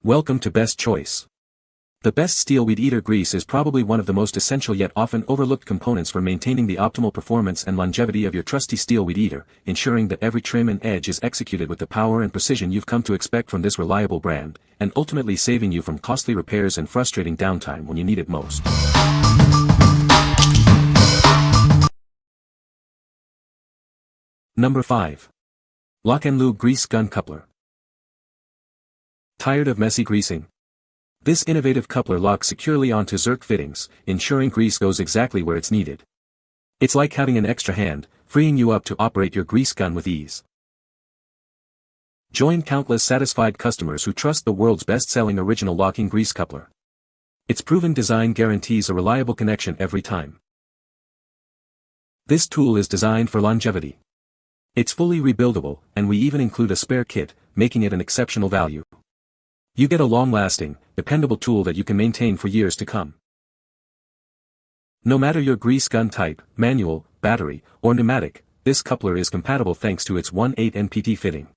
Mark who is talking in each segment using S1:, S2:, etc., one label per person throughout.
S1: Welcome to Best Choice. The best Stihl Weed Eater Grease is probably one of the most essential yet often overlooked components for maintaining the optimal performance and longevity of your trusty Stihl Weed Eater, ensuring that every trim and edge is executed with the power and precision you've come to expect from this reliable brand, and ultimately saving you from costly repairs and frustrating downtime when you need it most. Number 5. LockNLube Grease Gun Coupler. Tired of messy greasing? This innovative coupler locks securely onto Zerk fittings, ensuring grease goes exactly where it's needed. It's like having an extra hand, freeing you up to operate your grease gun with ease. Join countless satisfied customers who trust the world's best-selling original locking grease coupler. Its proven design guarantees a reliable connection every time. This tool is designed for longevity. It's fully rebuildable, and we even include a spare kit, making it an exceptional value. You get a long-lasting, dependable tool that you can maintain for years to come. No matter your grease gun type, manual, battery, or pneumatic, this coupler is compatible thanks to its 1/8 NPT fitting.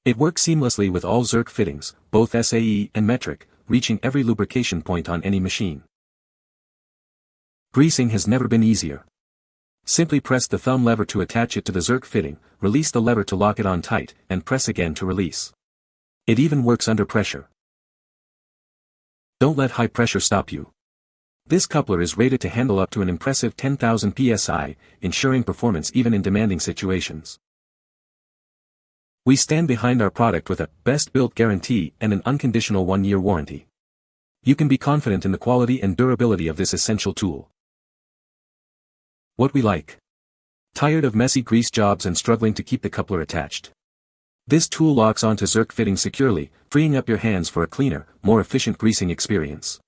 S1: It works seamlessly with all Zerk fittings, both SAE and metric, reaching every lubrication point on any machine. Greasing has never been easier. Simply press the thumb lever to attach it to the Zerk fitting, release the lever to lock it on tight, and press again to release. It even works under pressure. Don't let high pressure stop you. This coupler is rated to handle up to an impressive 10,000 psi, ensuring performance even in demanding situations. We stand behind our product with a best-built guarantee and an unconditional 1-year warranty. You can be confident in the quality and durability of this essential tool. What we like. Tired of messy grease jobs and struggling to keep the coupler attached? This tool locks onto Zerk fittings securely, freeing up your hands for a cleaner, more efficient greasing experience.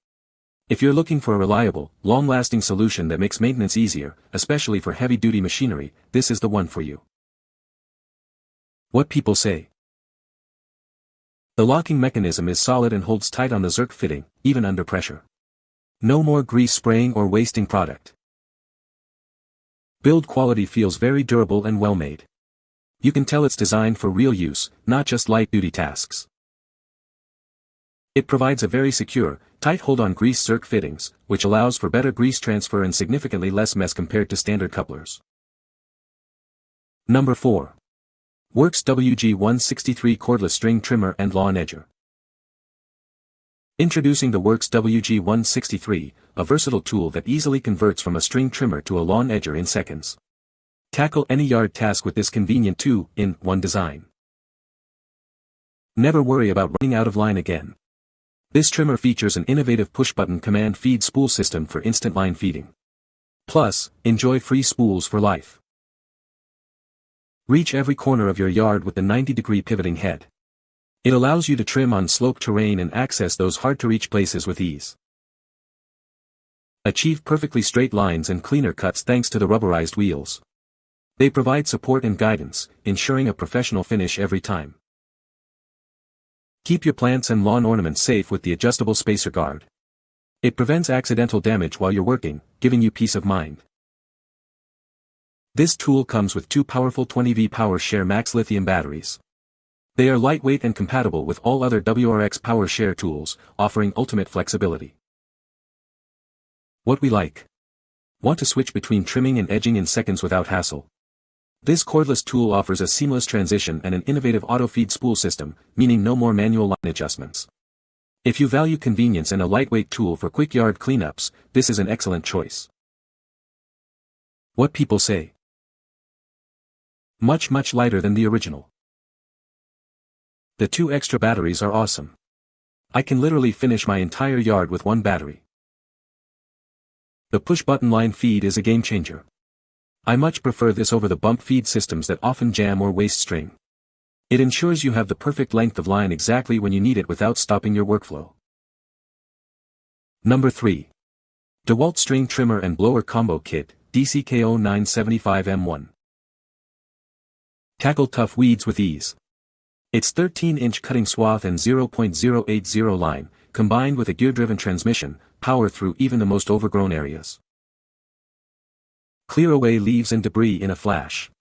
S1: If you're looking for a reliable, long-lasting solution that makes maintenance easier, especially for heavy-duty machinery, this is the one for you. What people say. The locking mechanism is solid and holds tight on the Zerk fitting, even under pressure. No more grease spraying or wasting product. Build quality feels very durable and well-made. You can tell it's designed for real use, not just light-duty tasks. It provides a very secure, tight hold on grease Zerk fittings, which allows for better grease transfer and significantly less mess compared to standard couplers. Number 4. WORX WG163 Cordless String Trimmer and Lawn Edger. Introducing the WORX WG163, a versatile tool that easily converts from a string trimmer to a lawn edger in seconds. Tackle any yard task with this convenient 2-in-1 design. Never worry about running out of line again. This trimmer features an innovative push-button command feed spool system for instant line feeding. Plus, enjoy free spools for life. Reach every corner of your yard with the 90-degree pivoting head. It allows you to trim on sloped terrain and access those hard-to-reach places with ease. Achieve perfectly straight lines and cleaner cuts thanks to the rubberized wheels. They provide support and guidance, ensuring a professional finish every time. Keep your plants and lawn ornaments safe with the adjustable spacer guard. It prevents accidental damage while you're working, giving you peace of mind. This tool comes with 2 powerful 20V PowerShare Max lithium batteries. They are lightweight and compatible with all other WORX PowerShare tools, offering ultimate flexibility. What we like. Want to switch between trimming and edging in seconds without hassle? This cordless tool offers a seamless transition and an innovative auto-feed spool system, meaning no more manual line adjustments. If you value convenience and a lightweight tool for quick yard cleanups, this is an excellent choice. What people say. Much lighter than the original. The 2 extra batteries are awesome. I can literally finish my entire yard with 1 battery. The push-button line feed is a game-changer. I much prefer this over the bump feed systems that often jam or waste string. It ensures you have the perfect length of line exactly when you need it without stopping your workflow. Number 3. DEWALT String Trimmer and Blower Combo Kit, DCKO975M1. Tackle tough weeds with ease. Its 13-inch cutting swath and 0.080 line, combined with a gear-driven transmission, power through even the most overgrown areas. Clear away leaves and debris in a flash.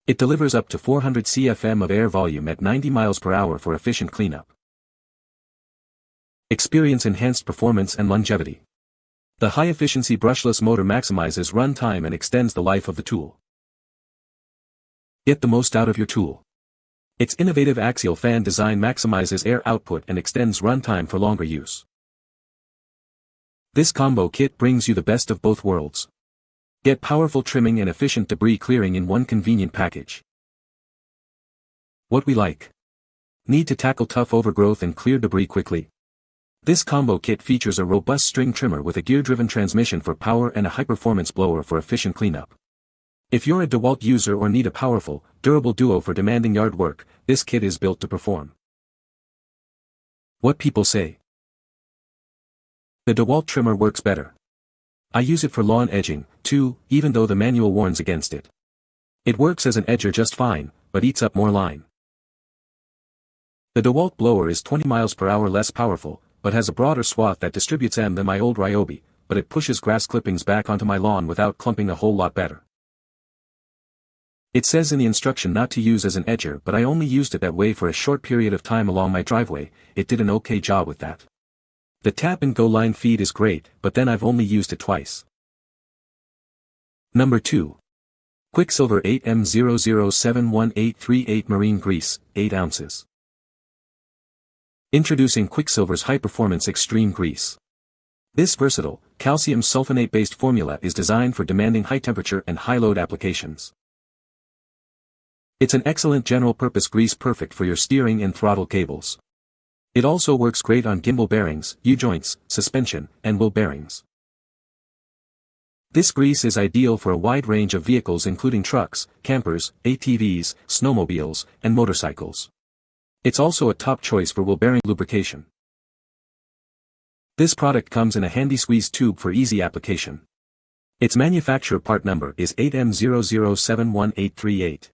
S1: It delivers up to 400 cfm of air volume at 90 miles per hour for efficient cleanup. Experience enhanced performance and longevity. The high-efficiency brushless motor maximizes run time and extends the life of the tool. Get the most out of your tool. Its innovative axial fan design maximizes air output and extends runtime for longer use. This combo kit brings you the best of both worlds. Get powerful trimming and efficient debris clearing in one convenient package. What we like. Need to tackle tough overgrowth and clear debris quickly? This combo kit features a robust string trimmer with a gear-driven transmission for power and a high-performance blower for efficient cleanup. If you're a DEWALT user or need a powerful, durable duo for demanding yard work, this kit is built to perform. What people say. The DEWALT trimmer works better. I use it for lawn edging, too, even though the manual warns against it. It works as an edger just fine, but eats up more line. The DEWALT blower is 20 miles per hour less powerful, but has a broader swath that distributes M than my old Ryobi, but it pushes grass clippings back onto my lawn without clumping a whole lot better. It says in the instruction not to use as an edger, but I only used it that way for a short period of time along my driveway. It did an okay job with that. The tap and go line feed is great, but then I've only used it twice. Number 2. Quicksilver 8M00718838 Marine Grease, 8 ounces. Introducing Quicksilver's high-performance extreme grease. This versatile, calcium sulfonate-based formula is designed for demanding high-temperature and high-load applications. It's an excellent general-purpose grease perfect for your steering and throttle cables. It also works great on gimbal bearings, U-joints, suspension, and wheel bearings. This grease is ideal for a wide range of vehicles including trucks, campers, ATVs, snowmobiles, and motorcycles. It's also a top choice for wheel bearing lubrication. This product comes in a handy squeeze tube for easy application. Its manufacturer part number is 8M00718838.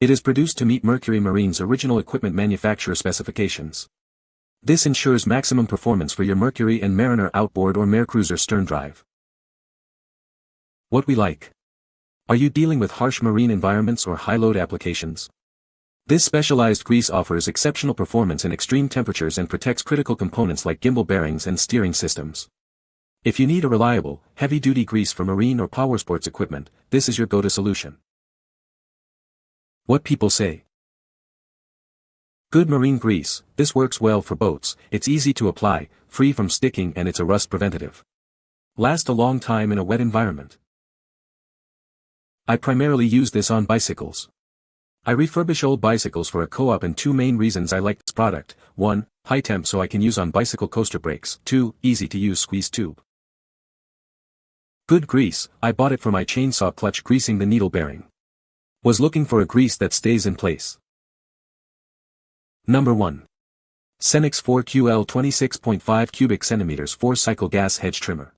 S1: It is produced to meet Mercury Marine's original equipment manufacturer specifications. This ensures maximum performance for your Mercury and Mariner outboard or Marecruiser stern drive. What we like. Are you dealing with harsh marine environments or high-load applications? This specialized grease offers exceptional performance in extreme temperatures and protects critical components like gimbal bearings and steering systems. If you need a reliable, heavy-duty grease for marine or powersports equipment, this is your go-to solution. What people say. Good marine grease. This works well for boats, it's easy to apply, free from sticking, and it's a rust preventative. Last a long time in a wet environment. I primarily use this on bicycles. I refurbish old bicycles for a co-op, and 2 main reasons I like this product: 1, high temp so I can use on bicycle coaster brakes, 2, easy to use squeeze tube. Good grease. I bought it for my chainsaw clutch greasing the needle bearing. Was looking for a grease that stays in place. Number 1. SENIX 4QL 26.5 cubic centimeters 4-cycle gas hedge trimmer.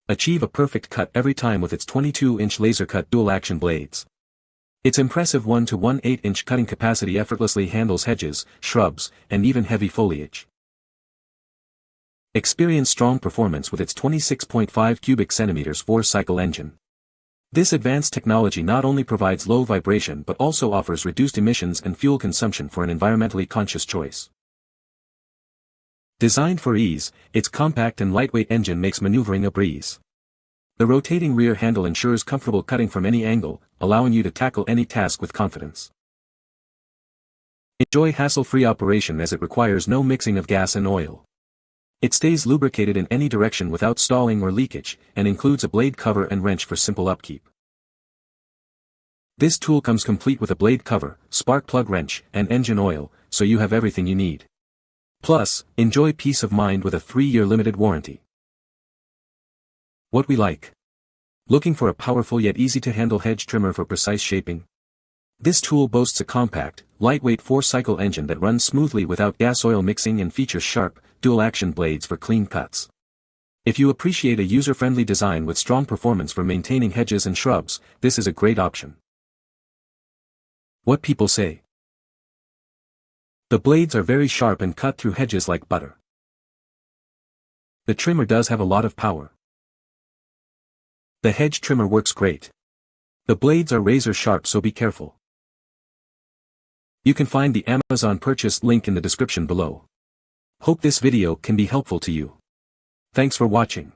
S1: Achieve a perfect cut every time with its 22-inch laser cut dual action blades. Its impressive 1 to 1/8-inch cutting capacity effortlessly handles hedges, shrubs, and even heavy foliage. Experience strong performance with its 26.5 cubic centimeters 4-cycle engine. This advanced technology not only provides low vibration but also offers reduced emissions and fuel consumption for an environmentally conscious choice. Designed for ease, its compact and lightweight engine makes maneuvering a breeze. The rotating rear handle ensures comfortable cutting from any angle, allowing you to tackle any task with confidence. Enjoy hassle-free operation as it requires no mixing of gas and oil. It stays lubricated in any direction without stalling or leakage, and includes a blade cover and wrench for simple upkeep. This tool comes complete with a blade cover, spark plug wrench, and engine oil, so you have everything you need. Plus, enjoy peace of mind with a 3-year limited warranty. What we like. Looking for a powerful yet easy-to-handle hedge trimmer for precise shaping? This tool boasts a compact, lightweight 4-cycle engine that runs smoothly without gas-oil mixing and features sharp, dual-action blades for clean cuts. If you appreciate a user-friendly design with strong performance for maintaining hedges and shrubs, this is a great option. What people say. The blades are very sharp and cut through hedges like butter. The trimmer does have a lot of power. The hedge trimmer works great. The blades are razor sharp, so be careful. You can find the Amazon purchase link in the description below. Hope this video can be helpful to you. Thanks for watching.